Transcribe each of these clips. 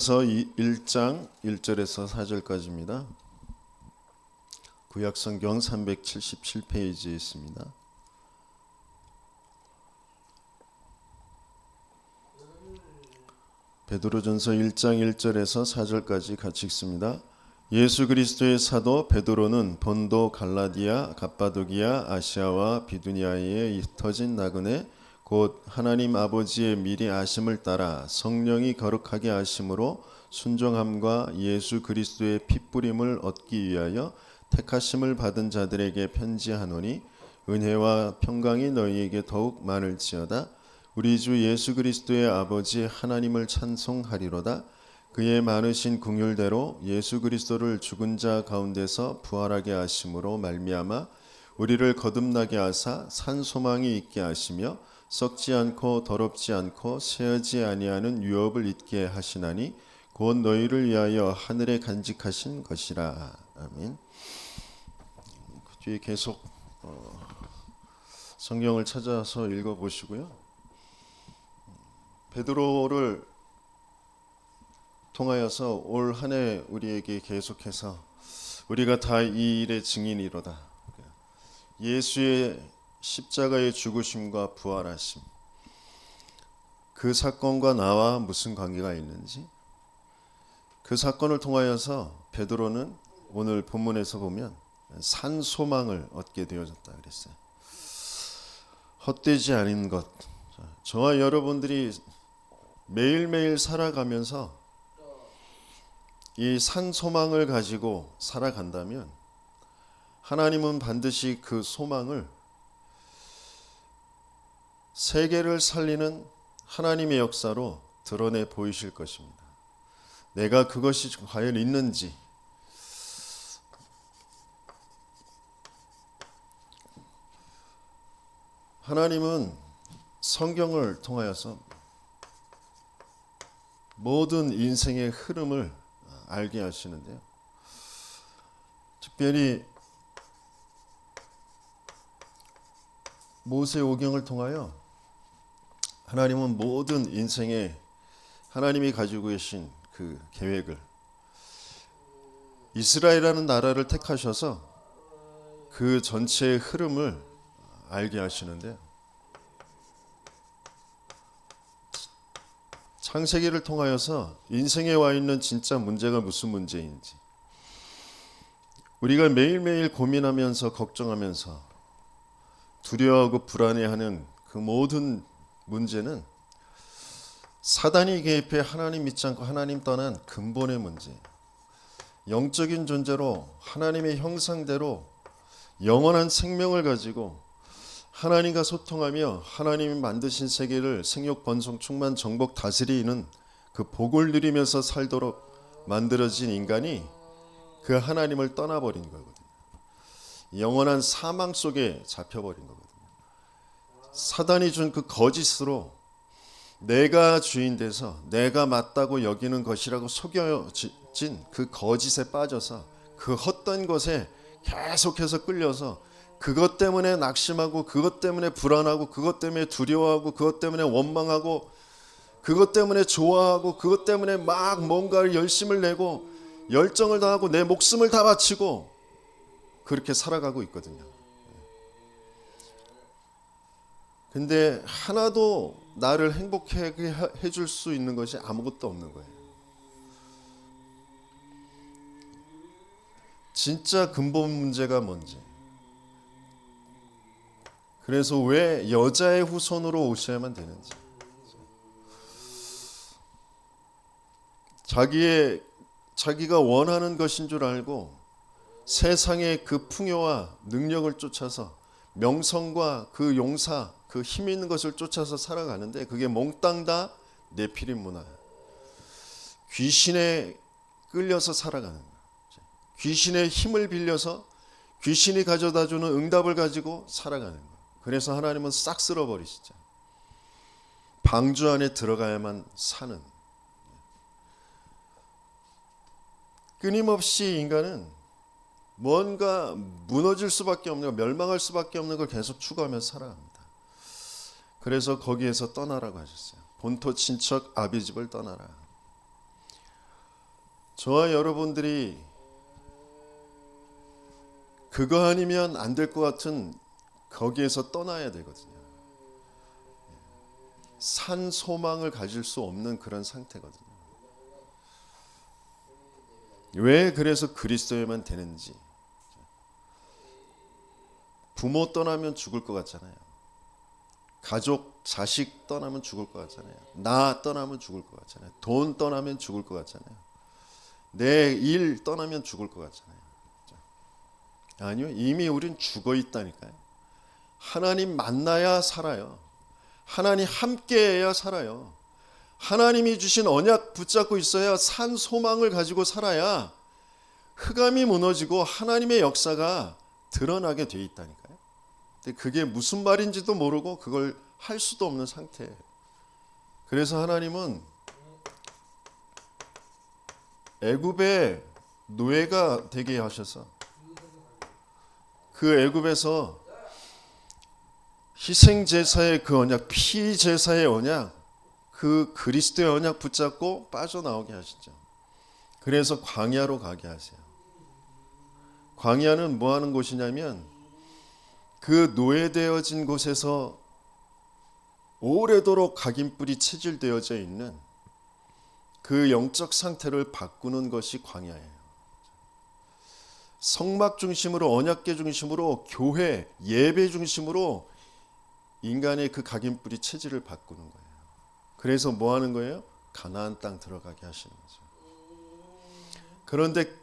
서 1장 1절에서 4절까지입니다. 구약성경 377페이지에 있습니다. 베드로전서 1장 1절에서 4절까지 같이 읽습니다. 예수 그리스도의 사도 베드로는 본도, 갈라디아, 갑바도기아, 아시아와 비두니아에 흩어진 나그네 곧 하나님 아버지의 미리 아심을 따라 성령이 거룩하게 하심으로 순종함과 예수 그리스도의 핏부림을 얻기 위하여 택하심을 받은 자들에게 편지하노니 은혜와 평강이 너희에게 더욱 많을지어다. 우리 주 예수 그리스도의 아버지 하나님을 찬송하리로다. 그의 많으신 긍휼대로 예수 그리스도를 죽은 자 가운데서 부활하게 하심으로 말미암아 우리를 거듭나게 하사 산 소망이 있게 하시며 썩지 않고 더럽지 않고 새하지 아니하는 유업을 잊게 하시나니 곧 너희를 위하여 하늘에 간직하신 것이라. 아멘. 그 뒤에 계속 성경을 찾아서 읽어보시고요. 베드로를 통하여서 올 한 해 우리에게 계속해서 우리가 다 이 일의 증인이로다. 예수의 십자가의 죽으심과 부활하심, 그 사건과 나와 무슨 관계가 있는지, 그 사건을 통하여서 베드로는 오늘 본문에서 보면 산 소망을 얻게 되어졌다 그랬어요. 헛되지 않은 것. 저와 여러분들이 매일매일 살아가면서 이 산 소망을 가지고 살아간다면 하나님은 반드시 그 소망을 세계를 살리는 하나님의 역사로 드러내 보이실 것입니다. 내가 그것이 과연 있는지, 하나님은 성경을 통하여서 모든 인생의 흐름을 알게 하시는데요. 특별히 모세오경을 통하여 하나님은 모든 인생에 하나님이 가지고 계신 그 계획을, 이스라엘이라는 나라를 택하셔서 그 전체의 흐름을 알게 하시는데, 창세기를 통하여서 인생에 와 있는 진짜 문제가 무슨 문제인지, 우리가 매일매일 고민하면서 걱정하면서 두려워하고 불안해하는 그 모든 문제는 사단이 개입해 하나님 믿지 않고 하나님 떠난 근본의 문제, 영적인 존재로 하나님의 형상대로 영원한 생명을 가지고 하나님과 소통하며 하나님이 만드신 세계를 생육 번성 충만 정복 다스리는 그 복을 누리면서 살도록 만들어진 인간이 그 하나님을 떠나버린 거거든요. 영원한 사망 속에 잡혀버린 거거든요. 사단이 준 그 거짓으로 내가 주인 돼서 내가 맞다고 여기는 것이라고 속여진 그 거짓에 빠져서 그 헛된 것에 계속해서 끌려서 그것 때문에 낙심하고, 그것 때문에 불안하고, 그것 때문에 두려워하고, 그것 때문에 원망하고, 그것 때문에 좋아하고, 그것 때문에 막 뭔가 열심을 내고 열정을 다하고 내 목숨을 다 바치고 그렇게 살아가고 있거든요. 근데 하나도 나를 행복하게 해줄 수 있는 것이 아무것도 없는 거예요. 진짜 근본 문제가 뭔지, 그래서 왜 여자의 후손으로 오셔야만 되는지, 자기가 원하는 것인 줄 알고 세상의 그 풍요와 능력을 쫓아서 명성과 그 용사, 그 힘 있는 것을 쫓아서 살아가는데 그게 몽땅 다 네피림 문화, 귀신에 끌려서 살아가는 거예요. 귀신의 힘을 빌려서 귀신이 가져다주는 응답을 가지고 살아가는 거예요. 그래서 하나님은 싹 쓸어버리시죠. 방주 안에 들어가야만 사는. 끊임없이 인간은 뭔가 무너질 수밖에 없는, 멸망할 수밖에 없는 걸 계속 추구하면서 살아갑니다. 그래서 거기에서 떠나라고 하셨어요. 본토 친척 아비 집을 떠나라. 저와 여러분들이 그거 아니면 안 될 것 같은 거기에서 떠나야 되거든요. 산 소망을 가질 수 없는 그런 상태거든요. 왜 그래서 그리스도에만 되는지. 부모 떠나면 죽을 것 같잖아요. 가족, 자식 떠나면 죽을 것 같잖아요. 나 떠나면 죽을 것 같잖아요. 돈 떠나면 죽을 것 같잖아요. 내 일 떠나면 죽을 것 같잖아요. 아니요, 이미 우린 죽어 있다니까요. 하나님 만나야 살아요. 하나님 함께해야 살아요. 하나님이 주신 언약 붙잡고 있어야 산 소망을 가지고 살아야 흑암이 무너지고 하나님의 역사가 드러나게 돼 있다니까요. 근데 그게 무슨 말인지도 모르고 그걸 할 수도 없는 상태예요. 그래서 하나님은 애굽의 노예가 되게 하셔서 그 애굽에서 희생 제사의 그 언약, 피 제사의 언약, 그 그리스도의 언약 붙잡고 빠져나오게 하시죠. 그래서 광야로 가게 하세요. 광야는 뭐 하는 곳이냐면 그 노예되어진 곳에서 오래도록 각인뿔이 체질되어져 있는 그 영적 상태를 바꾸는 것이 광야예요. 성막 중심으로, 언약궤 중심으로, 교회, 예배 중심으로 인간의 그 각인뿔이 체질을 바꾸는 거예요. 그래서 뭐 하는 거예요? 가나안 땅 들어가게 하시는 거죠. 그런데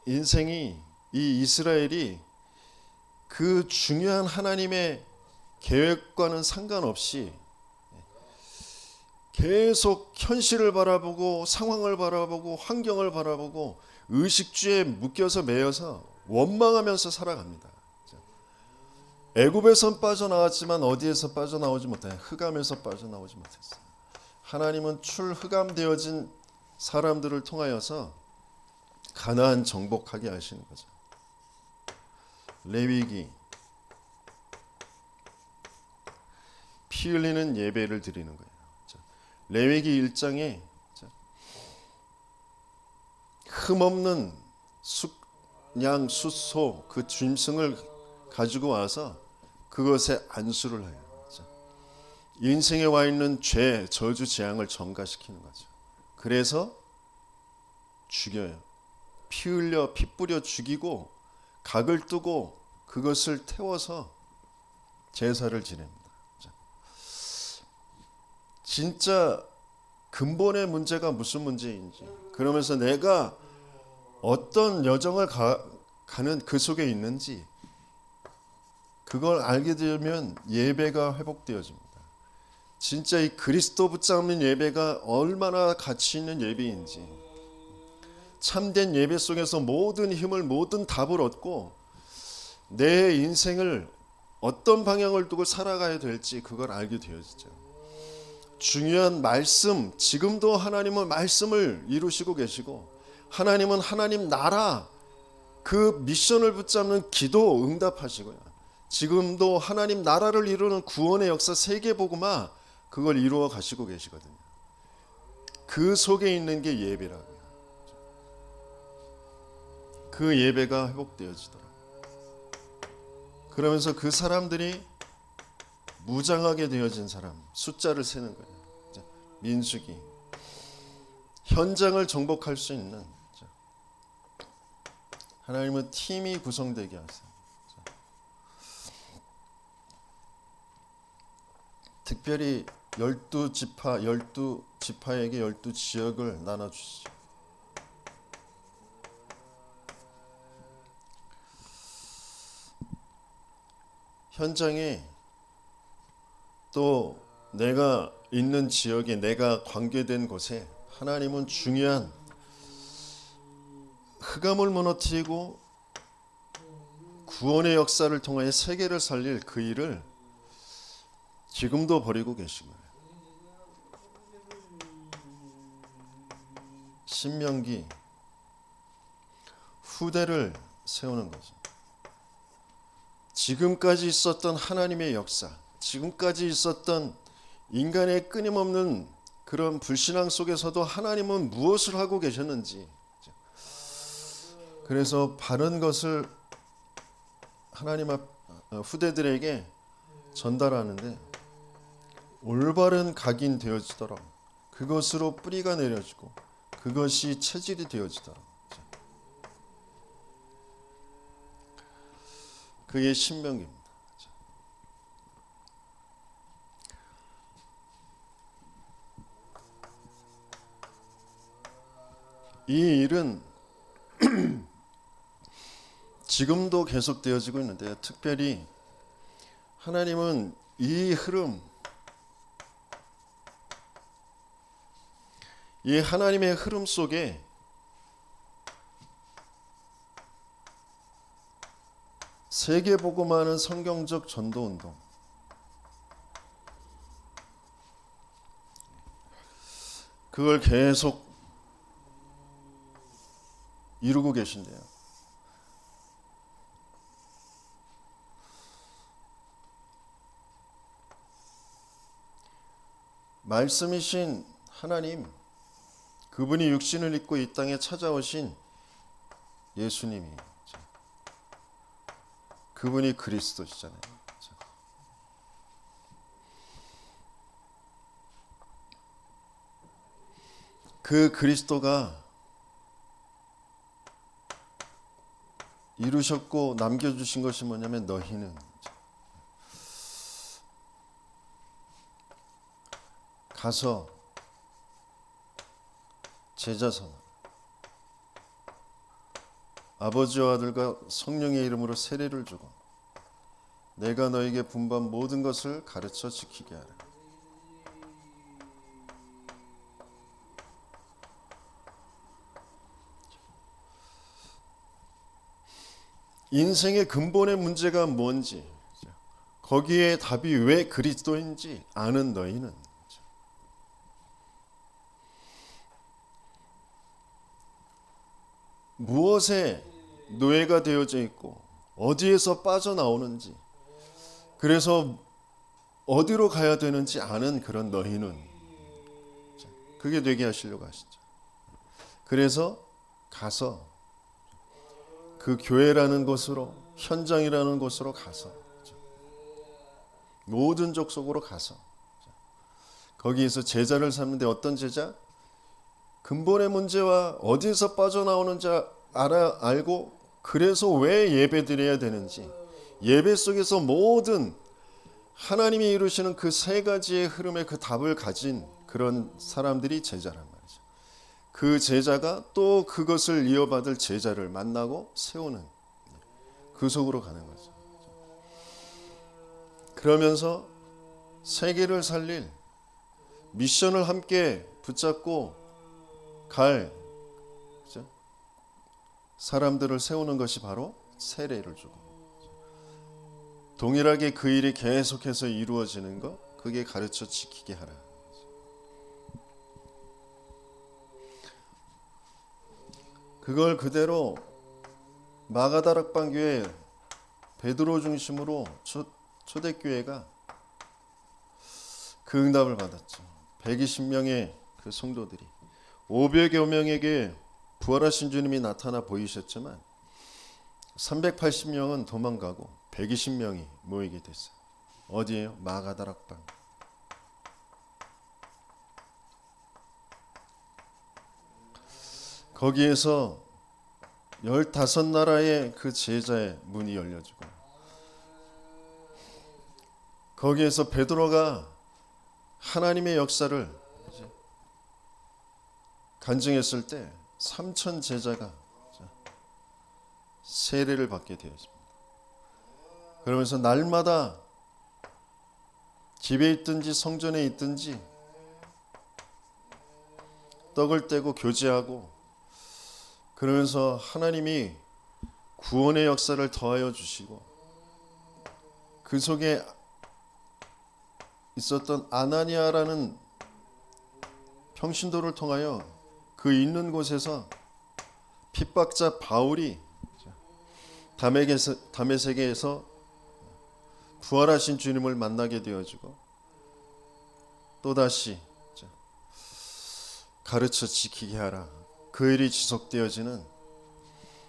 인생이, 이 이스라엘이 그 중요한 하나님의 계획과는 상관없이 계속 현실을 바라보고 상황을 바라보고 환경을 바라보고 의식주에 묶여서 매여서 원망하면서 살아갑니다. 애굽에선 빠져나왔지만 어디에서 빠져나오지 못해. 흑암에서 빠져나오지 못했어요. 하나님은 출흑암되어진 사람들을 통하여서 가나안 정복하게 하시는 거죠. 레위기, 피 흘리는 예배를 드리는 거예요. 레위기 1장에 흠없는 양, 숫소 그 짐승을 가지고 와서 그것에 안수를 해요. 인생에 와 있는 죄, 저주, 재앙을 전가시키는 거죠. 그래서 죽여요. 피 흘려, 피 뿌려 죽이고 각을 뜨고 그것을 태워서 제사를 지냅니다. 진짜 근본의 문제가 무슨 문제인지, 그러면서 내가 어떤 여정을 가는 그 속에 있는지 그걸 알게 되면 예배가 회복되어집니다. 진짜 이 그리스도 붙잡는 예배가 얼마나 가치 있는 예배인지, 참된 예배 속에서 모든 힘을, 모든 답을 얻고 내 인생을 어떤 방향을 두고 살아가야 될지 그걸 알게 되어지죠. 중요한 말씀, 지금도 하나님은 말씀을 이루시고 계시고 하나님은 하나님 나라 그 미션을 붙잡는 기도 응답하시고요. 지금도 하나님 나라를 이루는 구원의 역사 세계복음화 그걸 이루어 가시고 계시거든요. 그 속에 있는 게 예배라고요. 그 예배가 회복되어지더라고요. 그러면서 그 사람들이 무장하게 되어진 사람, 숫자를 세는 거예요. 민수기, 현장을 정복할 수 있는 하나님은 팀이 구성되게 하세요. 특별히 12지파, 12지파에게 12지역을 나눠주시죠. 현장에 또 내가 있는 지역에, 내가 관계된 곳에 하나님은 중요한 흑암을 무너뜨리고 구원의 역사를 통하여 세계를 살릴 그 일을 지금도 벌이고 계신 거예요. 신명기, 후대를 세우는 거죠. 지금까지 있었던 하나님의 역사, 지금까지 있었던 인간의 끊임없는 그런 불신앙 속에서도 하나님은 무엇을 하고 계셨는지, 그래서 바른 것을 하나님 앞 후대들에게 전달하는데 올바른 각인 되어지도록 그것으로 뿌리가 내려지고 그것이 체질이 되어지도록 그게 신명기입니다. 이 일은 지금도 계속되어지고 있는데 특별히 하나님은 이 흐름, 이 하나님의 흐름 속에 세계복음화하는 성경적 전도운동, 그걸 계속 이루고 계신데요. 말씀이신 하나님, 그분이 육신을 입고 이 땅에 찾아오신 예수님이, 그분이 그리스도시잖아요. 그 그리스도가 이루셨고 남겨주신 것이 뭐냐면 너희는 가서 제자 삼아 아버지와 아들과 성령의 이름으로 세례를 주고 내가 너에게 분부한 모든 것을 가르쳐 지키게 하라. 인생의 근본의 문제가 뭔지, 거기에 답이 왜 그리스도인지 아는 너희는 무엇에 노예가 되어져 있고 어디에서 빠져나오는지, 그래서 어디로 가야 되는지 아는 그런 너희는, 그게 되게 하시려고 하시죠. 그래서 가서 그 교회라는 곳으로, 현장이라는 곳으로 가서 모든 족속으로 가서 거기에서 제자를 삼는데, 어떤 제자? 근본의 문제와 어디에서 빠져나오는지 알고 그래서 왜 예배드려야 되는지, 예배 속에서 모든 하나님이 이루시는 그 세 가지의 흐름의 그 답을 가진 그런 사람들이 제자란 말이죠. 그 제자가 또 그것을 이어받을 제자를 만나고 세우는, 그 속으로 가는 거죠. 그러면서 세계를 살릴 미션을 함께 붙잡고 갈 사람들을 세우는 것이 바로 세례를 주고, 동일하게 그 일이 계속해서 이루어지는 것, 그게 가르쳐 지키게 하라. 그걸 그대로 마가다락방 교회 베드로 중심으로 초대교회가 그 응답을 받았죠. 120명의 그 성도들이 500여 명에게 부활하신 주님이 나타나 보이셨지만 380명은 도망가고 120명이 모이게 됐어요. 어디예요? 마가다락방. 거기에서 15나라의 그 제자의 문이 열려지고, 거기에서 베드로가 하나님의 역사를 간증했을 때 3,000 제자가 세례를 받게 되었습니다. 그러면서 날마다 집에 있든지 성전에 있든지 떡을 떼고 교제하고, 그러면서 하나님이 구원의 역사를 더하여 주시고, 그 속에 있었던 아나니아라는 평신도를 통하여 그 있는 곳에서 핍박자 바울이 다메섹에서 부활하신 주님을 만나게 되어지고, 또다시 가르쳐 지키게 하라. 그 일이 지속되어지는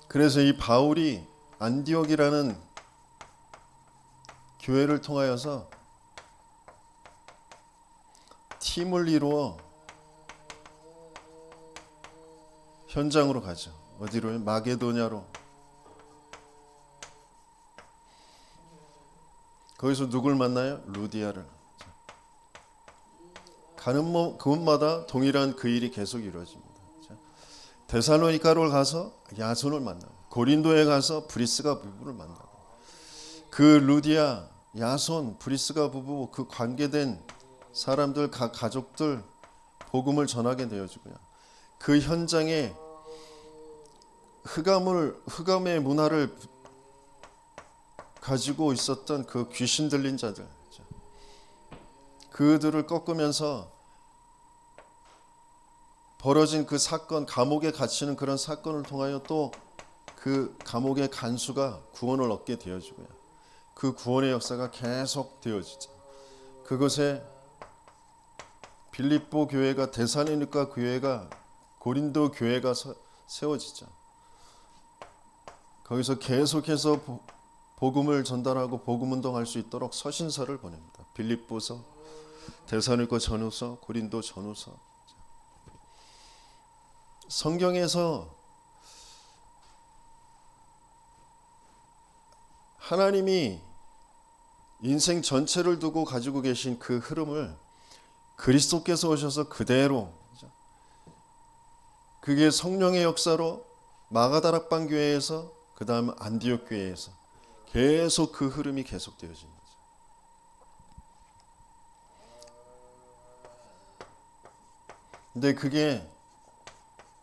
그래서 이 바울이 안디옥이라는 교회를 통하여서 팀을 이루어 현장으로 가죠. 어디로요? 마게도냐로. 거기서 누굴 만나요? 루디아를. 가는 그곳마다 동일한 그 일이 계속 이루어집니다. 데살로니가로 가서 야손을 만나고, 고린도에 가서 브리스가 부부를 만나고, 그 루디아, 야손, 브리스가 부부 그 관계된 사람들, 각 가족들 복음을 전하게 되어지고요. 그 현장에 흑암의 문화를 가지고 있었던 그 귀신 들린 자들, 그들을 꺾으면서 벌어진 그 사건, 감옥에 갇히는 그런 사건을 통하여 또 그 감옥의 간수가 구원을 얻게 되어지고요. 그 구원의 역사가 계속 되어지죠. 그것에 빌립보 교회가, 데살로니가 교회가, 고린도 교회가 세워지죠. 거기서 계속해서 복음을 전달하고 복음 운동할 수 있도록 서신서를 보냅니다. 빌립보서, 데살로니가 전후서, 고린도 전후서. 성경에서 하나님이 인생 전체를 두고 가지고 계신 그 흐름을 그리스도께서 오셔서 그대로, 그게 성령의 역사로 마가다락방 교회에서, 그 다음 안디옥 교회에서 계속 그 흐름이 계속되어진 거죠. 근데 그게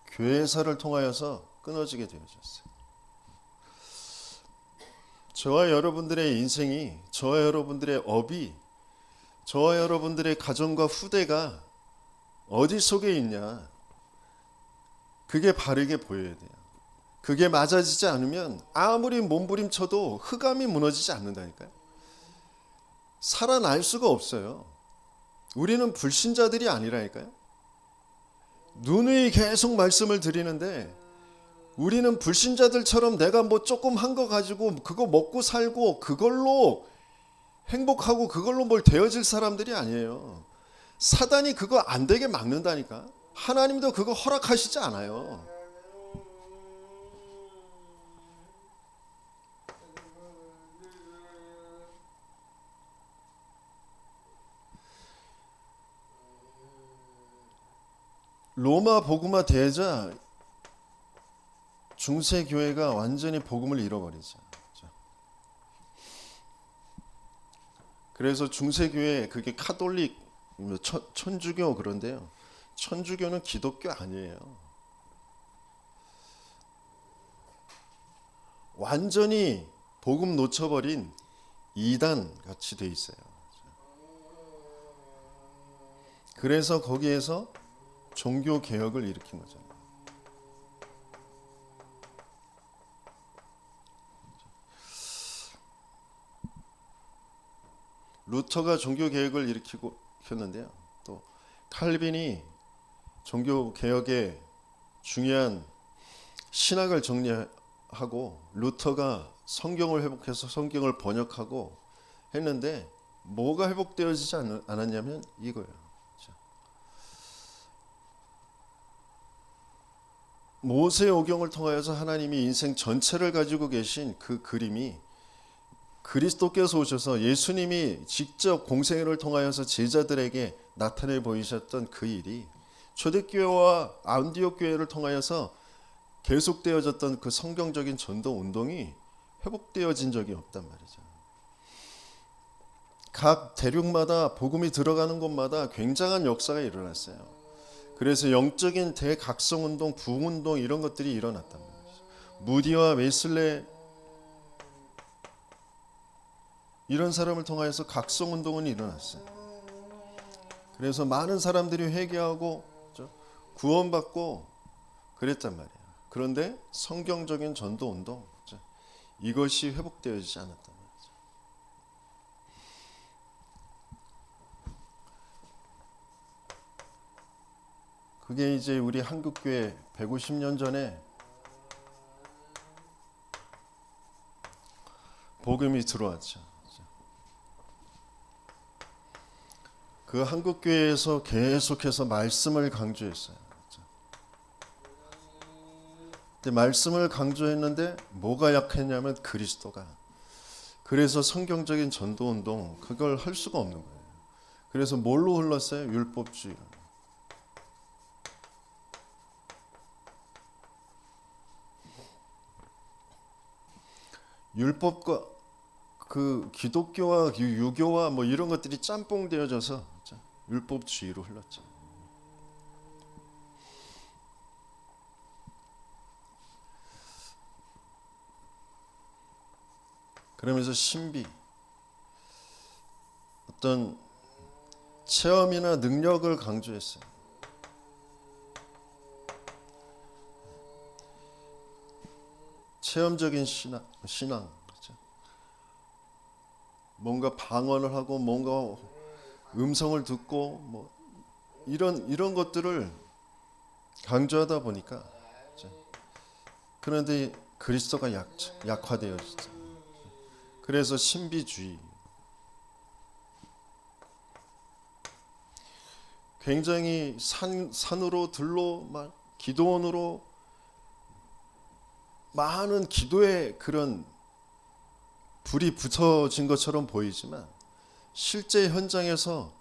교회사를 통하여서 끊어지게 되어졌어요. 저와 여러분들의 인생이, 저와 여러분들의 업이, 저와 여러분들의 가정과 후대가 어디 속에 있냐, 그게 바르게 보여야 돼요. 그게 맞아지지 않으면 아무리 몸부림쳐도 흑암이 무너지지 않는다니까요. 살아날 수가 없어요. 우리는 불신자들이 아니라니까요. 누누이 계속 말씀을 드리는데, 우리는 불신자들처럼 내가 뭐 조금 한 거 가지고 그거 먹고 살고 그걸로 행복하고 그걸로 뭘 되어질 사람들이 아니에요. 사단이 그거 안 되게 막는다니까. 하나님도 그거 허락하시지 않아요. 로마 복음화 되자 중세 교회가 완전히 복음을 잃어버리죠. 그래서 중세 교회, 그게 카톨릭, 천주교 그런데요. 천주교는 기독교 아니에요. 완전히 복음 놓쳐버린 이단 같이 돼 있어요. 그래서 거기에서 종교 개혁을 일으킨 거죠. 루터가 종교 개혁을 일으켰는데요. 또 칼빈이 종교 개혁의 중요한 신학을 정리하고, 루터가 성경을 회복해서 성경을 번역하고 했는데, 뭐가 회복되어지지 않았냐면 이거예요. 모세오경을 통하여서 하나님이 인생 전체를 가지고 계신 그 그림이, 그리스도께서 오셔서 예수님이 직접 공생애를 통하여서 제자들에게 나타내 보이셨던 그 일이 초대교회와 안디옥 교회를 통하여서 계속되어졌던 그 성경적인 전도 운동이 회복되어진 적이 없단 말이죠. 각 대륙마다 복음이 들어가는 곳마다 굉장한 역사가 일어났어요. 그래서 영적인 대각성운동, 부흥운동 이런 것들이 일어났단 말이죠. 무디와 웨슬레 이런 사람을 통하여서 각성운동은 일어났어요. 그래서 많은 사람들이 회개하고 구원받고 그랬단 말이에요. 그런데 성경적인 전도운동, 이것이 회복되어지지 않았단 말이죠. 그게 이제 우리 한국교회 150년 전에 복음이 들어왔죠. 그 한국교회에서 계속해서 말씀을 강조했어요. 근데 말씀을 강조했는데 뭐가 약했냐면 그리스도가. 그래서 성경적인 전도운동 그걸 할 수가 없는 거예요. 그래서 뭘로 흘렀어요? 율법주의. 율법과 그 기독교와 유교와 뭐 이런 것들이 짬뽕 되어져서 율법주의로 흘렀죠. 그러면서 신비, 어떤 체험이나 능력을 강조했어요. 체험적인 신앙, 그렇죠? 뭔가 방언을 하고 뭔가 음성을 듣고 뭐 이런 것들을 강조하다 보니까, 그렇죠? 그런데 그리스도가 약화되어지죠. 그래서 신비주의, 굉장히 산으로 들로 막 기도원으로 많은 기도의 그런 불이 붙어진 것처럼 보이지만 실제 현장에서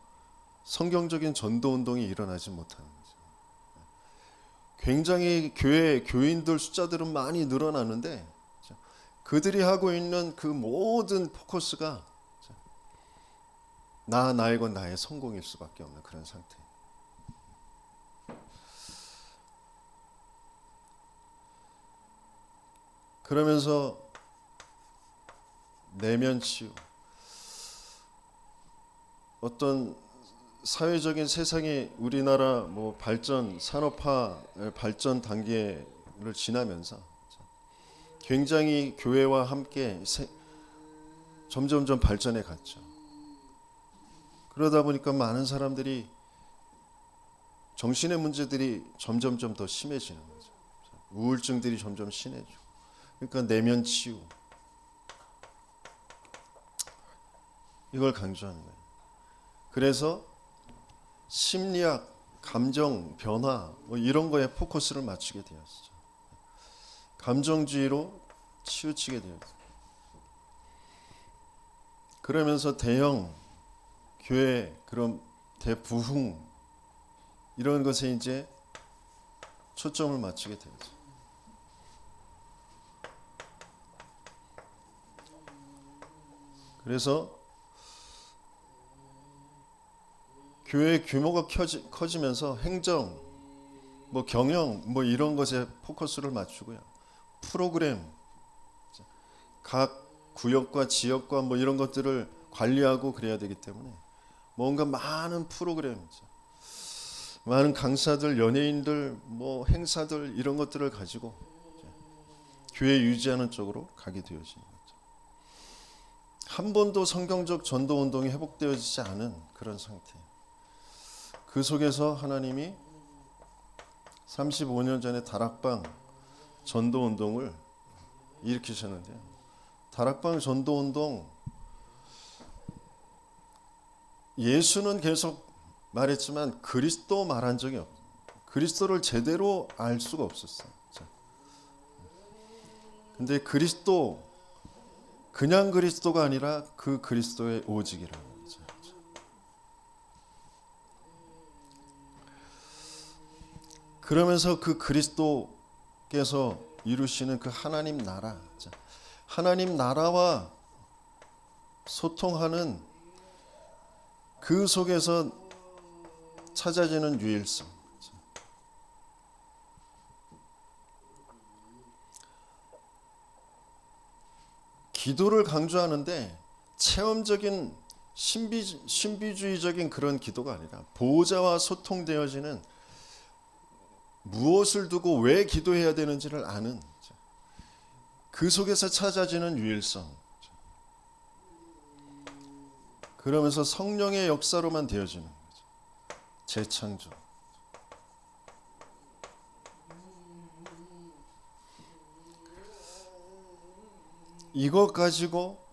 성경적인 전도 운동이 일어나지 못하는 거죠. 굉장히 교인들 숫자들은 많이 늘어나는데 그들이 하고 있는 그 모든 포커스가 나이고 나의 성공일 수밖에 없는 그런 상태. 그러면서 내면 치유, 어떤 사회적인 세상이 우리나라 뭐 발전 산업화 발전 단계를 지나면서 굉장히 교회와 함께 점점점 발전해 갔죠. 그러다 보니까 많은 사람들이 정신의 문제들이 점점점 더 심해지는 거죠. 우울증들이 점점 심해지고. 그러니까 내면 치유, 이걸 강조하는 거예요. 그래서 심리학, 감정 변화 뭐 이런 거에 포커스를 맞추게 되었죠. 감정주의로 치우치게 되었죠. 그러면서 대형 교회, 그런 대부흥 이런 것에 이제 초점을 맞추게 되었죠. 그래서 교회 규모가 커지면서 행정, 뭐 경영, 뭐 이런 것에 포커스를 맞추고요. 프로그램, 각 구역과 지역과 뭐 이런 것들을 관리하고 그래야 되기 때문에 뭔가 많은 프로그램, 많은 강사들, 연예인들, 뭐 행사들 이런 것들을 가지고 교회 유지하는 쪽으로 가게 되어지는 거죠. 한 번도 성경적 전도 운동이 회복되어지지 않은 그런 상태. 그 속에서 하나님이 35년 전에 다락방 전도 운동을 일으키셨는데요. 다락방 전도 운동, 예수는 계속 말했지만 그리스도 말한 적이 없어요. 그리스도를 제대로 알 수가 없었어요. 근데 그리스도, 그냥 그리스도가 아니라 그 그리스도의 오직이라는 거죠. 그러면서 그 그리스도께서 이루시는 그 하나님 나라, 하나님 나라와 소통하는 그 속에서 찾아지는 유일성. 기도를 강조하는데 체험적인 신비주의적인 그런 기도가 아니라 보호자와 소통되어지는, 무엇을 두고 왜 기도해야 되는지를 아는, 그 속에서 찾아지는 유일성. 그러면서 성령의 역사로만 되어지는 거죠. 재창조. 이것 가지고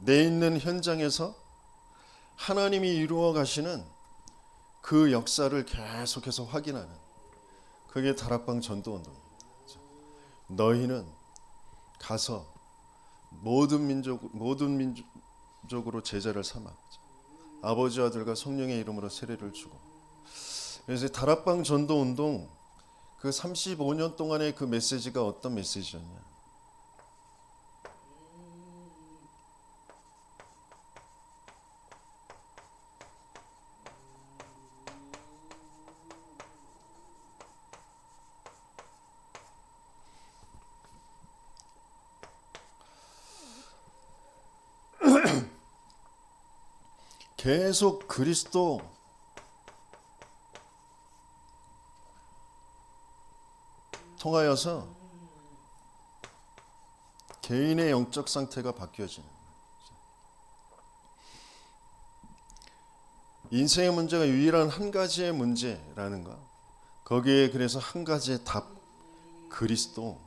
내 있는 현장에서 하나님이 이루어 가시는 그 역사를 계속해서 확인하는, 그게 다락방 전도운동입니다. 너희는 가서 모든 민족으로 제자를 삼아 아버지와 아들과 성령의 이름으로 세례를 주고. 그래서 다락방 전도운동, 그 35년 동안의 그 메시지가 어떤 메시지였냐? 계속 그리스도 통하여서 개인의 영적 상태가 바뀌어지는, 인생의 문제가 유일한 한 가지의 문제라는 것, 거기에 그래서 한 가지의 답, 그리스도.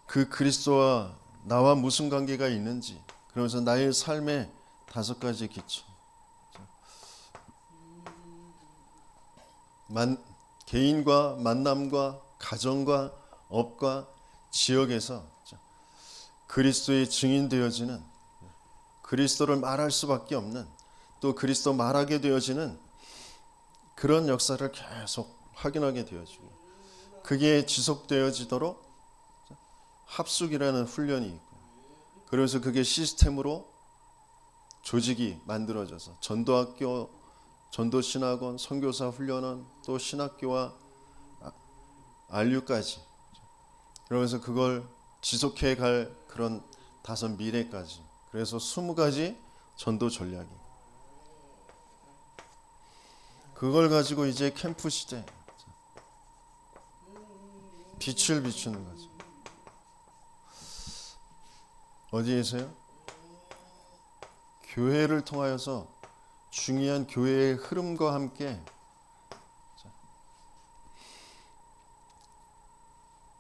그 그리스도와 나와 무슨 관계가 있는지, 그러면서 나의 삶의 5가지 기초, 개인과 만남과 가정과 업과 지역에서 그리스도의 증인 되어지는, 그리스도를 말할 수밖에 없는, 또 그리스도 말하게 되어지는 그런 역사를 계속 확인하게 되어지고, 그게 지속되어지도록 합숙이라는 훈련이 있고, 그래서 그게 시스템으로 조직이 만들어져서 전도학교, 전도신학원, 선교사 훈련원, 또 신학교와 안류까지, 그러면서 그걸 지속해 갈 그런 5 미래까지, 그래서 20가지 전도 전략이, 그걸 가지고 이제 캠프 시대 빛을 비추는 거죠. 어디에서요? 교회를 통하여서 중요한 교회의 흐름과 함께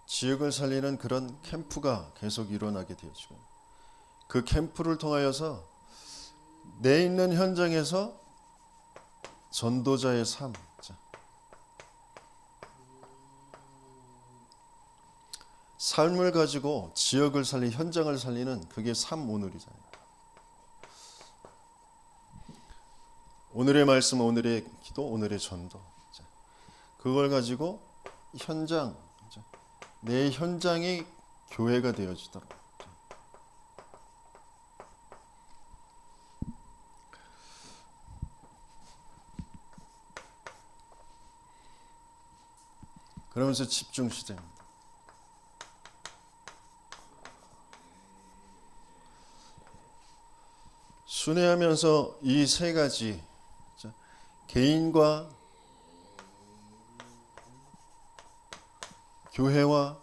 지역을 살리는 그런 캠프가 계속 일어나게 되어지고, 그 캠프를 통하여서 내 있는 현장에서 전도자의 삶, 삶을 가지고 지역을 살리, 현장을 살리는, 그게 오늘이잖아요. 오늘의 말씀, 오늘의 기도, 오늘의 전도, 그걸 가지고 현장, 내 현장이 교회가 되어지도록. 그러면서 집중 시대입니다. 순회하면서 이 3가지, 개인과 교회와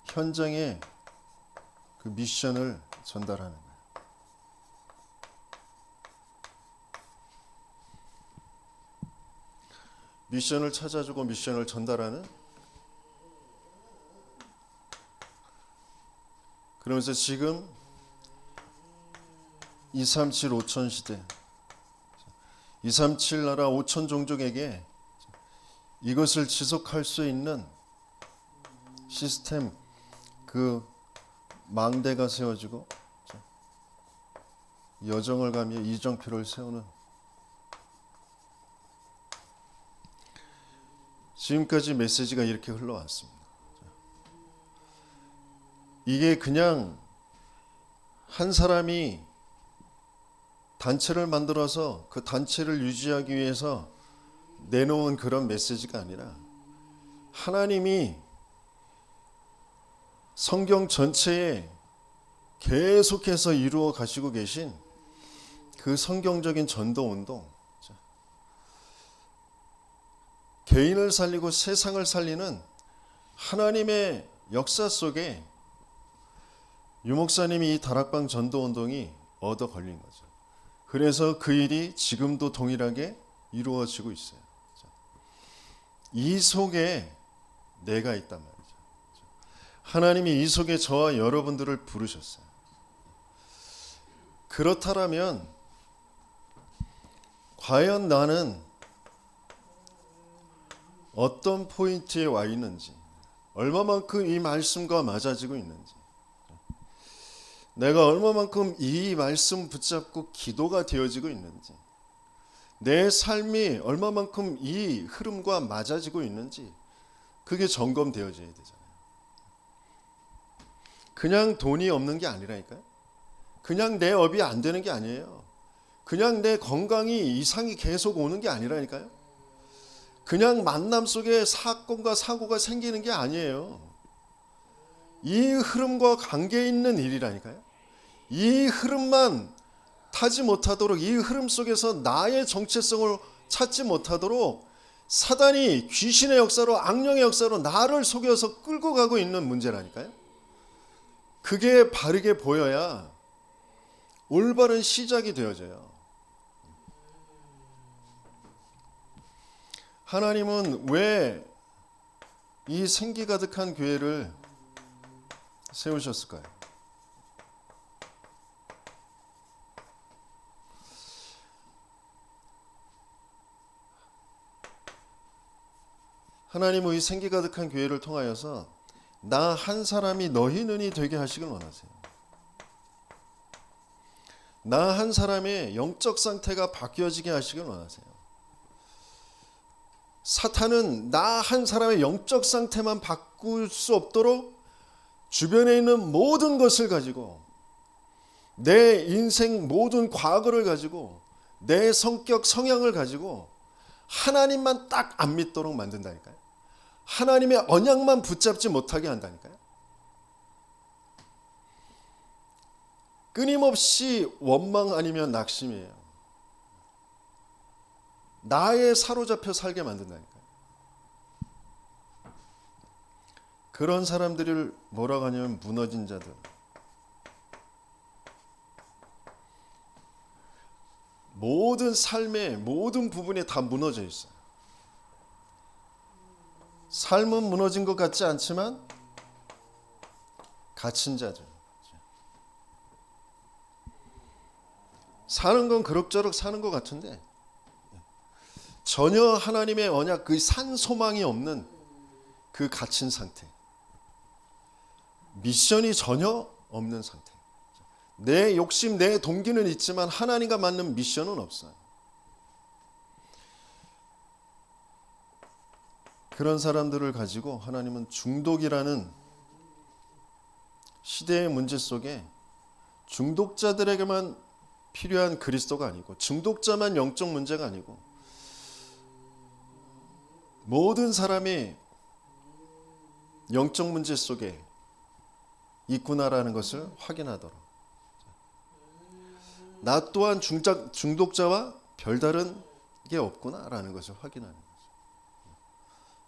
현장의 그 미션을 전달하는 거예요. 미션을 찾아주고 미션을 전달하는, 그러면서 지금 237 5천 시대, 237 나라 5천 종족에게 이것을 지속할 수 있는 시스템, 그 망대가 세워지고 여정을 가며 이정표를 세우는, 지금까지 메시지가 이렇게 흘러왔습니다. 이게 그냥 한 사람이 단체를 만들어서 그 단체를 유지하기 위해서 내놓은 그런 메시지가 아니라, 하나님이 성경 전체에 계속해서 이루어 가시고 계신 그 성경적인 전도 운동, 개인을 살리고 세상을 살리는 하나님의 역사 속에 유 목사님이 이 다락방 전도 운동이 얻어 걸린 거죠. 그래서 그 일이 지금도 동일하게 이루어지고 있어요. 이 속에 내가 있단 말이죠. 하나님이 이 속에 저와 여러분들을 부르셨어요. 그렇다면 과연 나는 어떤 포인트에 와 있는지, 얼마만큼 이 말씀과 맞아지고 있는지, 내가 얼마만큼 이 말씀 붙잡고 기도가 되어지고 있는지, 내 삶이 얼마만큼 이 흐름과 맞아지고 있는지, 그게 점검되어져야 되잖아요. 그냥 돈이 없는 게 아니라니까요. 그냥 내 업이 안 되는 게 아니에요. 그냥 내 건강이 이상이 계속 오는 게 아니라니까요. 그냥 만남 속에 사건과 사고가 생기는 게 아니에요. 이 흐름과 관계 있는 일이라니까요. 이 흐름만 타지 못하도록, 이 흐름 속에서 나의 정체성을 찾지 못하도록 사단이 귀신의 역사로, 악령의 역사로 나를 속여서 끌고 가고 있는 문제라니까요. 그게 바르게 보여야 올바른 시작이 되어져요. 하나님은 왜 이 생기 가득한 교회를 세우셨을까요? 하나님은 이 생기 가득한 교회를 통하여서 나 한 사람이 너희 눈이 되게 하시길 원하세요. 나 한 사람의 영적 상태가 바뀌어지게 하시길 원하세요. 사탄은 나 한 사람의 영적 상태만 바꿀 수 없도록 주변에 있는 모든 것을 가지고, 내 인생 모든 과거를 가지고, 내 성격 성향을 가지고 하나님만 딱 안 믿도록 만든다니까요. 하나님의 언약만 붙잡지 못하게 한다니까요. 끊임없이 원망 아니면 낙심이에요. 나에 사로잡혀 살게 만든다니까요. 그런 사람들을 뭐라고 하냐면 무너진 자들. 모든 삶의 모든 부분이 다 무너져 있어요. 삶은 무너진 것 같지 않지만 갇힌 자들. 사는 건 그럭저럭 사는 것 같은데 전혀 하나님의 언약, 그 산 소망이 없는 그 갇힌 상태. 미션이 전혀 없는 상태. 내 욕심, 내 동기는 있지만 하나님과 맞는 미션은 없어요. 그런 사람들을 가지고 하나님은 중독이라는 시대의 문제 속에 중독자들에게만 필요한 그리스도가 아니고, 중독자만 영적 문제가 아니고 모든 사람이 영적 문제 속에 있구나라는 것을 확인하도록, 나 또한 중독자와 별다른 게 없구나라는 것을 확인하는 거죠.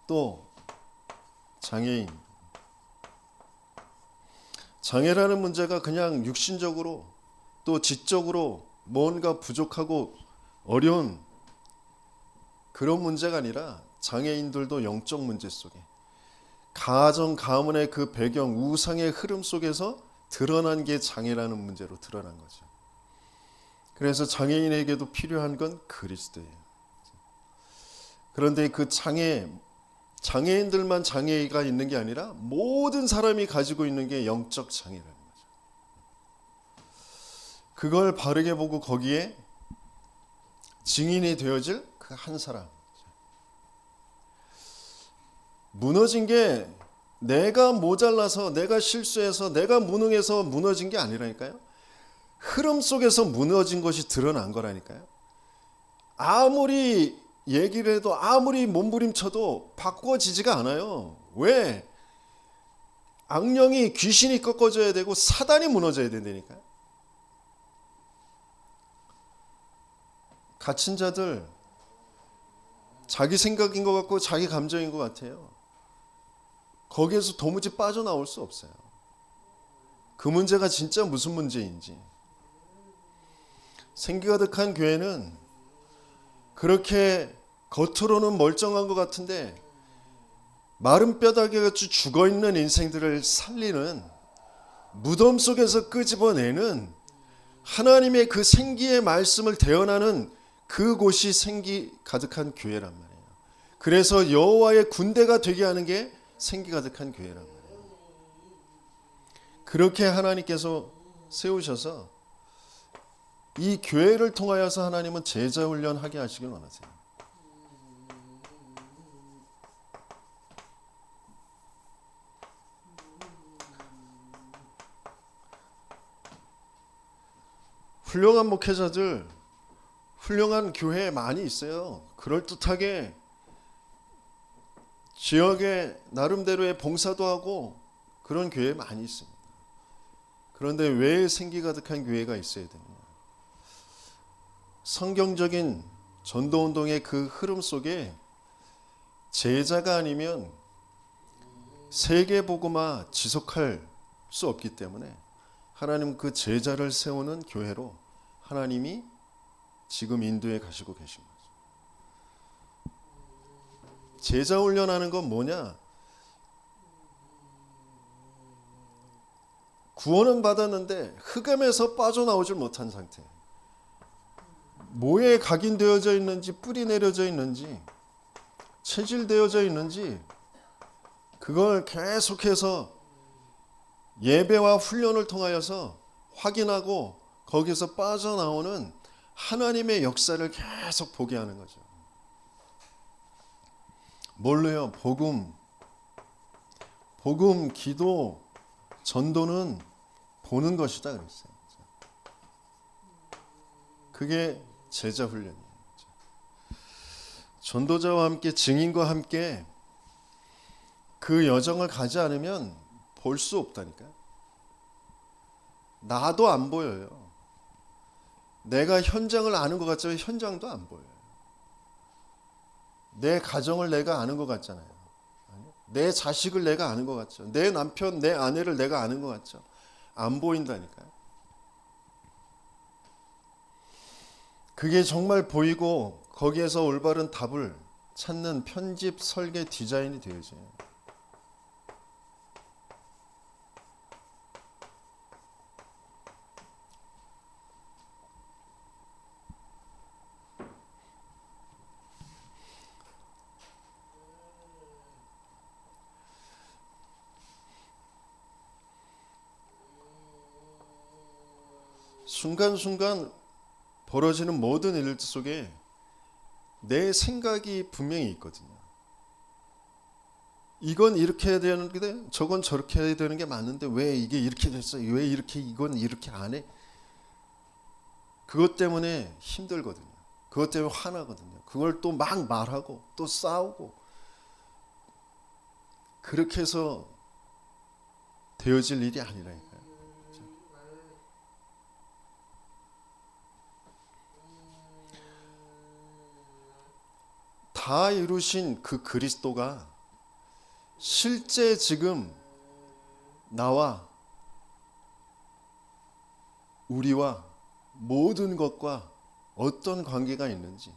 또 장애라는 문제가 그냥 육신적으로 또 지적으로 뭔가 부족하고 어려운 그런 문제가 아니라, 장애인들도 영적 문제 속에 가정 가문의 그 배경, 우상의 흐름 속에서 드러난 게 장애라는 문제로 드러난 거죠. 그래서 장애인에게도 필요한 건 그리스도예요. 그런데 그 장애인들만 장애가 있는 게 아니라 모든 사람이 가지고 있는 게 영적 장애라는 거죠. 그걸 바르게 보고 거기에 증인이 되어질 그 한 사람. 무너진 게 내가 모자라서, 내가 실수해서, 내가 무능해서 무너진 게 아니라니까요. 흐름 속에서 무너진 것이 드러난 거라니까요. 아무리 얘기를 해도, 아무리 몸부림쳐도 바꿔지지가 않아요. 왜? 악령이, 귀신이 꺾어져야 되고 사단이 무너져야 된다니까요. 갇힌 자들, 자기 생각인 것 같고 자기 감정인 것 같아요. 거기에서 도무지 빠져나올 수 없어요. 그 문제가 진짜 무슨 문제인지. 생기 가득한 교회는 그렇게 겉으로는 멀쩡한 것 같은데 마른 뼈다귀같이 죽어있는 인생들을 살리는, 무덤 속에서 끄집어내는 하나님의 그 생기의 말씀을 대언하는 그곳이 생기 가득한 교회란 말이에요. 그래서 여호와의 군대가 되게 하는 게 생기 가득한 교회란 말이에요. 그렇게 하나님께서 세우셔서 이 교회를 통하여서 하나님은 제자 훈련하게 하시길 원하세요. 훌륭한 목회자들, 훌륭한 교회에 많이 있어요. 그럴듯하게 지역에 나름대로의 봉사도 하고 그런 교회 많이 있습니다. 그런데 왜 생기 가득한 교회가 있어야 되느냐? 성경적인 전도운동의 그 흐름 속에 제자가 아니면 세계복음화 지속할 수 없기 때문에 하나님 그 제자를 세우는 교회로 하나님이 지금 인도에 가시고 계신 거죠. 제자 훈련하는 건 뭐냐? 구원은 받았는데 흑암에서 빠져나오질 못한 상태. 뭐에 각인되어져 있는지, 뿌리 내려져 있는지, 체질되어져 있는지 그걸 계속해서 예배와 훈련을 통하여서 확인하고 거기서 빠져나오는 하나님의 역사를 계속 보게 하는 거죠. 뭘로요? 복음, 기도, 전도는 보는 것이다 그랬어요. 그게 제자 훈련이에요. 전도자와 함께 증인과 함께 그 여정을 가지 않으면 볼 수 없다니까요. 나도 안 보여요. 내가 현장을 아는 것 같지만 현장도 안 보여요. 내 가정을 내가 아는 것 같잖아요. 내 자식을 내가 아는 것 같죠. 내 남편, 내 아내를 내가 아는 것 같죠. 안 보인다니까요. 그게 정말 보이고 거기에서 올바른 답을 찾는 편집, 설계, 디자인이 되어져요. 순간순간 벌어지는 모든 일 속에 내 생각이 분명히 있거든요. 이건 이렇게 해야 되는데 저건 저렇게 해야 되는 게 맞는데 왜 이게 이렇게 됐어? 왜 이렇게 이건 이렇게 안 해? 그것 때문에 힘들거든요. 그것 때문에 화나거든요. 그걸 또 막 말하고 또 싸우고 그렇게 해서 되어질 일이 아니라니까요. 다 이루신 그 그리스도가 실제 지금 나와 우리와 모든 것과 어떤 관계가 있는지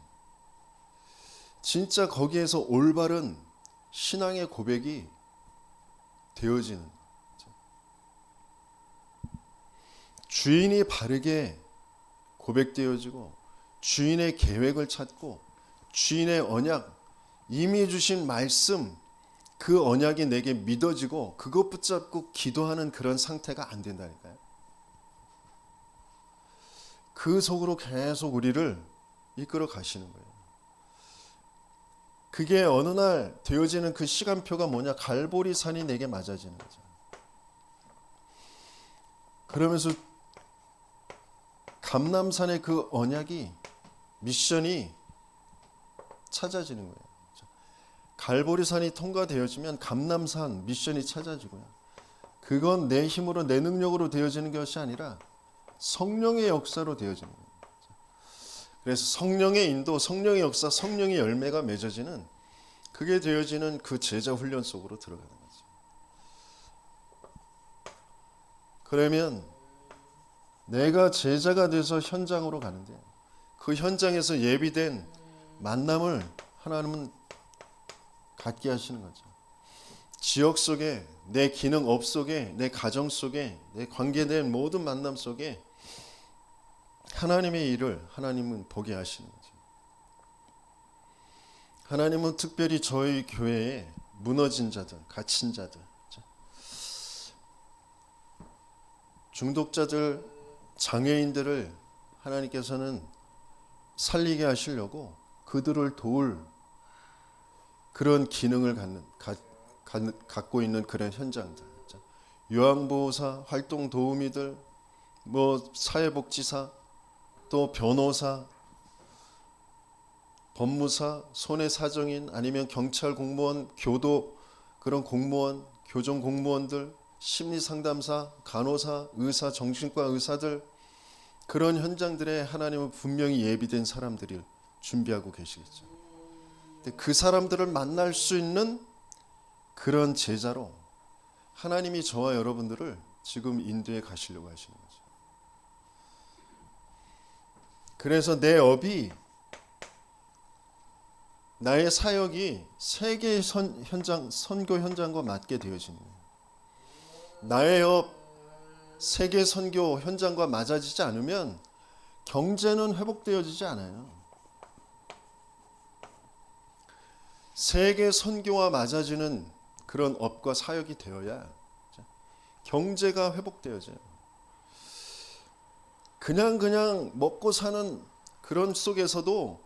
진짜 거기에서 올바른 신앙의 고백이 되어지는 거죠. 주인이 바르게 고백되어지고 주인의 계획을 찾고 주인의 언약, 이미 주신 말씀, 그 언약이 내게 믿어지고 그것 붙잡고 기도하는 그런 상태가 안 된다니까요. 그 속으로 계속 우리를 이끌어 가시는 거예요. 그게 어느 날 되어지는 그 시간표가 뭐냐? 갈보리산이 내게 맞아지는 거죠. 그러면서 감람산의 그 언약이, 미션이 찾아지는 거예요. 갈보리산이 통과되어지면 감람산 미션이 찾아지고요. 그건 내 힘으로 내 능력으로 되어지는 것이 아니라 성령의 역사로 되어지는 거예요. 그래서 성령의 인도, 성령의 역사, 성령의 열매가 맺어지는 그게 되어지는 그 제자 훈련 속으로 들어가는 거죠. 그러면 내가 제자가 돼서 현장으로 가는데 그 현장에서 예비된 만남을 하나님은 갖게 하시는 거죠. 지역 속에, 내 기능업 속에, 내 가정 속에, 내 관계된 모든 만남 속에 하나님의 일을 하나님은 보게 하시는 거죠. 하나님은 특별히 저희 교회에 무너진 자들, 갇힌 자들, 중독자들, 장애인들을 하나님께서는 살리게 하시려고 그들을 도울 그런 기능을 갖고 있는 그런 현장들, 요양보호사, 활동 도우미들, 사회복지사, 또 변호사, 법무사, 손해사정인, 아니면 경찰 공무원, 교도 그런 공무원, 교정 공무원들, 심리상담사, 간호사, 의사, 정신과 의사들, 그런 현장들에 하나님은 분명히 예비된 사람들을 준비하고 계시겠죠. 근데 그 사람들을 만날 수 있는 그런 제자로 하나님이 저와 여러분들을 지금 인도해 가시려고 하시는 거죠. 그래서 내 업이, 나의 사역이 세계 선교 현장과 맞게 되어지는 거예요. 나의 업, 세계 선교 현장과 맞아지지 않으면 경제는 회복되어지지 않아요. 세계 선교와 맞아지는 그런 업과 사역이 되어야 경제가 회복되어져요. 그냥 먹고 사는 그런 속에서도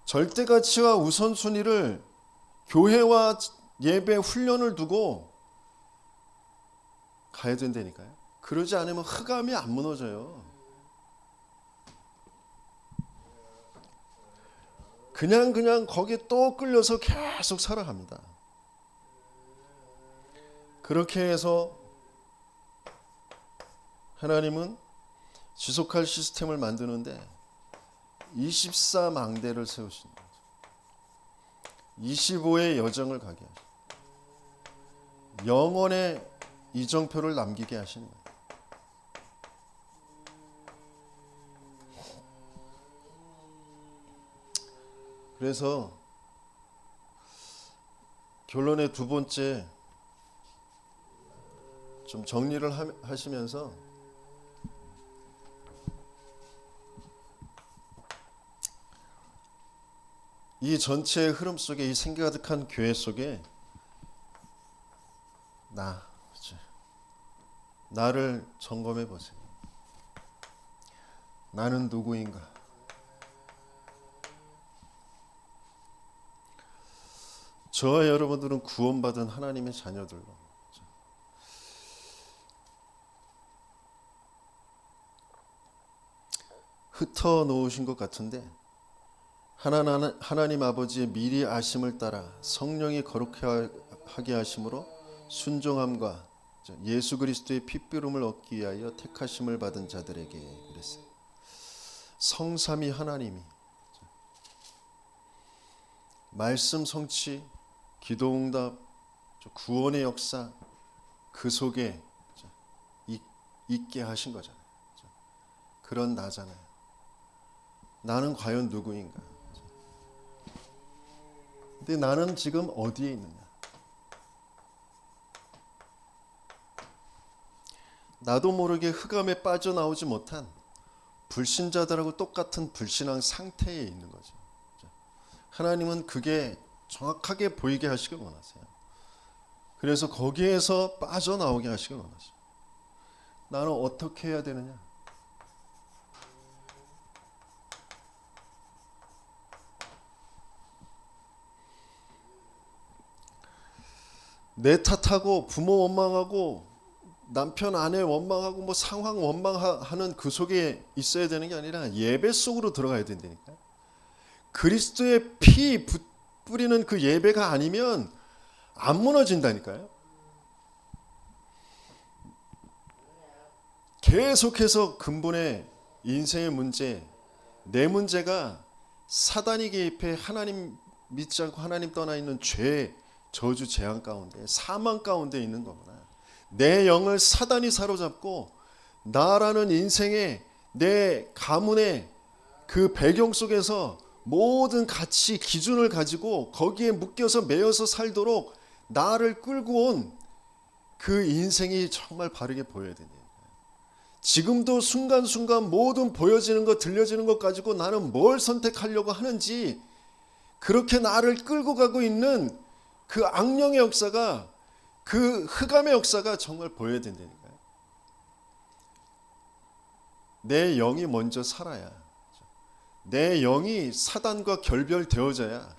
절대가치와 우선순위를 교회와 예배 훈련을 두고 가야 된다니까요. 그러지 않으면 흑암이 안 무너져요. 그냥 거기에 또 끌려서 계속 살아갑니다. 그렇게 해서 하나님은 지속할 시스템을 만드는데 24망대를 세우신 거죠. 25의 여정을 가게 하시고 영원의 이정표를 남기게 하시는 거예요. 그래서 결론의 두 번째 좀 정리를 하시면서 이 전체의 흐름 속에, 이 생기 가득한 교회 속에 나를 점검해 보세요. 나는 누구인가? 저와 여러분들은 구원받은 하나님의 자녀들로 흩어 놓으신 것 같은데, 하나님 아버지의 미리 아심을 따라 성령이 거룩하게 하심으로 순종함과 예수 그리스도의 핏부름을 얻기 위하여 택하심을 받은 자들에게 그랬어요. 성삼위 하나님이 말씀 성취, 기도응답, 구원의 역사 그 속에 있게 하신 거잖아요. 그런 나잖아요. 나는 과연 누구인가? 근데 나는 지금 어디에 있느냐? 나도 모르게 흑암에 빠져나오지 못한 불신자들하고 똑같은 불신앙 상태에 있는 거죠. 하나님은 그게 정확하게 보이게 하시길 원하세요. 그래서 거기에서 빠져나오게 하시길 원하세요. 나는 어떻게 해야 되느냐? 내 탓하고 부모 원망하고 남편 아내 원망하고 상황 원망하는 그 속에 있어야 되는 게 아니라 예배 속으로 들어가야 된다니까. 그리스도의 피 뿌리는 그 예배가 아니면 안 무너진다니까요. 계속해서 근본의 인생의 문제, 내 문제가 사단이 개입해 하나님 믿지 않고 하나님 떠나 있는 죄, 저주, 재앙 가운데, 사망 가운데 있는 거구나. 내 영을 사단이 사로잡고 나라는 인생의 내 가문의 그 배경 속에서 모든 가치, 기준을 가지고 거기에 묶여서 매여서 살도록 나를 끌고 온 그 인생이 정말 바르게 보여야 됩니다. 지금도 순간순간 모든 보여지는 것, 들려지는 것 가지고 나는 뭘 선택하려고 하는지, 그렇게 나를 끌고 가고 있는 그 악령의 역사가, 그 흑암의 역사가 정말 보여야 된다니까요. 내 영이 먼저 살아야, 내 영이 사단과 결별되어져야,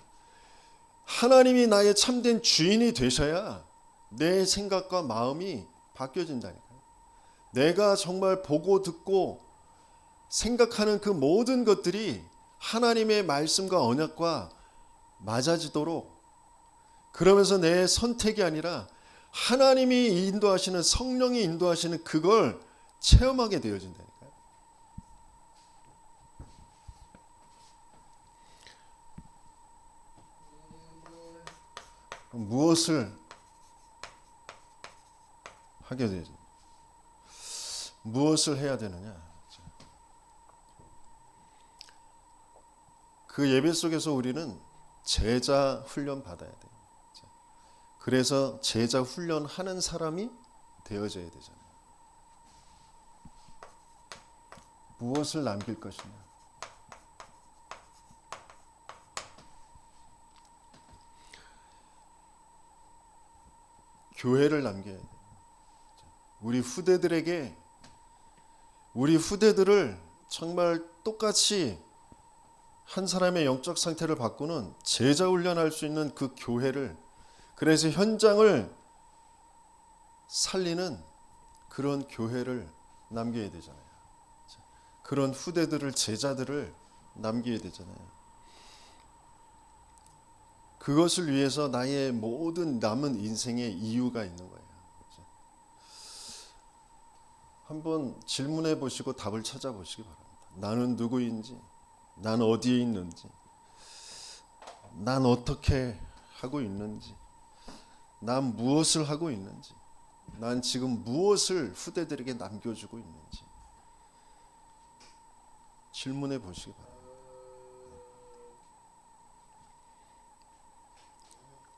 하나님이 나의 참된 주인이 되셔야 내 생각과 마음이 바뀌어진다니까요. 내가 정말 보고 듣고 생각하는 그 모든 것들이 하나님의 말씀과 언약과 맞아지도록, 그러면서 내 선택이 아니라 하나님이 인도하시는, 성령이 인도하시는 그걸 체험하게 되어진다니까요. 무엇을 하게 되죠? 무엇을 해야 되느냐? 그 예배 속에서 우리는 제자 훈련 받아야 돼요. 그래서 제자 훈련하는 사람이 되어져야 되잖아요. 무엇을 남길 것이냐? 교회를 남겨야 돼요. 우리 후대들을 정말 똑같이 한 사람의 영적 상태를 바꾸는 제자 훈련할 수 있는 그 교회를, 그래서 현장을 살리는 그런 교회를 남겨야 되잖아요. 그런 후대들을, 제자들을 남겨야 되잖아요. 그것을 위해서 나의 모든 남은 인생의 이유가 있는 거예요. 한번 질문해 보시고 답을 찾아보시기 바랍니다. 나는 누구인지, 난 어디에 있는지, 난 어떻게 하고 있는지, 난 무엇을 하고 있는지, 난 지금 무엇을 후대들에게 남겨주고 있는지 질문해 보시기 바랍니다.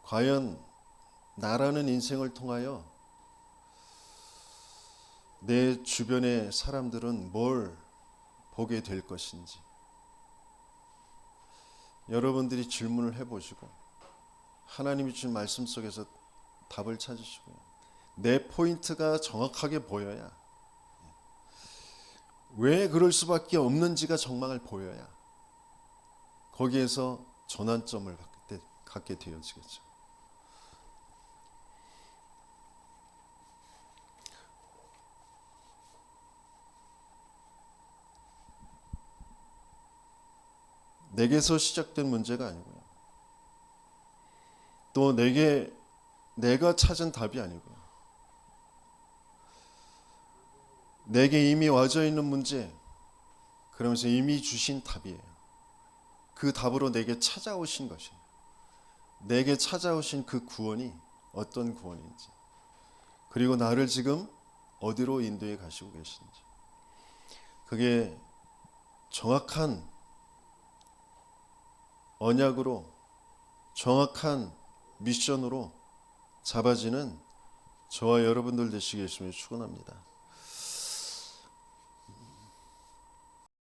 과연 나라는 인생을 통하여 내 주변의 사람들은 뭘 보게 될 것인지 여러분들이 질문을 해보시고 하나님이 주신 말씀 속에서 답을 찾으시고요. 내 포인트가 정확하게 보여야, 왜 그럴 수밖에 없는지가 정말 보여야 거기에서 전환점을 갖게 되어지겠죠. 내게서 시작된 문제가 아니고요. 또 내가 찾은 답이 아니고요. 내게 이미 와져 있는 문제, 그러면서 이미 주신 답이에요. 그 답으로 내게 찾아오신 것이에요. 내게 찾아오신 그 구원이 어떤 구원인지, 그리고 나를 지금 어디로 인도해 가시고 계신지, 그게 정확한 언약으로, 정확한 미션으로 잡아지는 저와 여러분들 되시기 예수님을 축원합니다.